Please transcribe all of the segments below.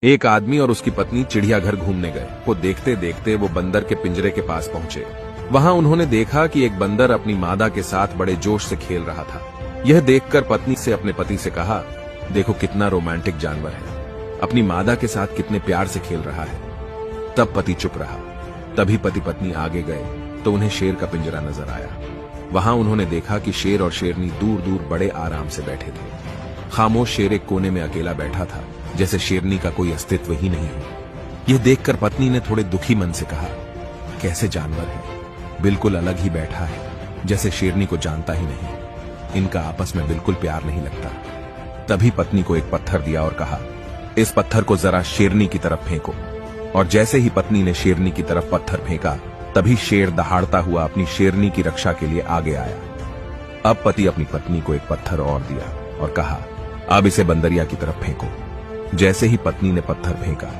एक आदमी और उसकी पत्नी चिड़ियाघर घूमने गए। वो देखते देखते वो बंदर के पिंजरे के पास पहुंचे। वहां उन्होंने देखा कि एक बंदर अपनी मादा के साथ बड़े जोश से खेल रहा था। यह देखकर पत्नी से अपने पति से कहा, देखो कितना रोमांटिक जानवर है, अपनी मादा के साथ कितने प्यार से खेल रहा है। तब पति चुप रहा। तभी पति पत्नी आगे गए तो उन्हें शेर का पिंजरा नजर आया। वहां उन्होंने देखा कि शेर और शेरनी दूर दूर बड़े आराम से बैठे थे। खामोश शेर एक कोने में अकेला बैठा था, जैसे शेरनी का कोई अस्तित्व ही नहीं हो। यह देखकर पत्नी ने थोड़े दुखी मन से कहा, कैसे जानवर है, बिल्कुल अलग ही बैठा है, जैसे शेरनी को जानता ही नहीं। इनका आपस में बिल्कुल प्यार नहीं लगता। तभी पत्नी को एक पत्थर दिया और कहा, इस पत्थर को जरा शेरनी की तरफ फेंको। और जैसे ही पत्नी ने शेरनी की तरफ पत्थर फेंका, तभी शेर दहाड़ता हुआ अपनी शेरनी की रक्षा के लिए आगे आया। अब पति अपनी पत्नी को एक पत्थर और दिया और कहा, अब इसे बंदरिया की तरफ फेंको। जैसे ही पत्नी ने पत्थर फेंका,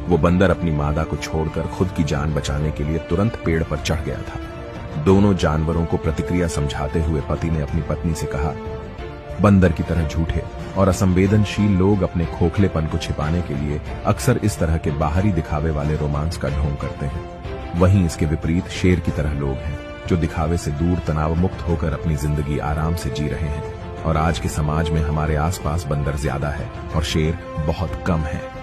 वो बंदर अपनी मादा को छोड़कर खुद की जान बचाने के लिए तुरंत पेड़ पर चढ़ गया था। दोनों जानवरों को प्रतिक्रिया समझाते हुए पति ने अपनी पत्नी से कहा, बंदर की तरह झूठे और असंवेदनशील लोग अपने खोखलेपन को छिपाने के लिए अक्सर इस तरह के बाहरी दिखावे वाले रोमांस का ढोंग करते हैं। वहीं इसके विपरीत शेर की तरह लोग हैं, जो दिखावे से दूर तनाव मुक्त होकर अपनी जिंदगी आराम से जी रहे हैं। और आज के समाज में हमारे आसपास बंदर ज्यादा है और शेर बहुत कम है।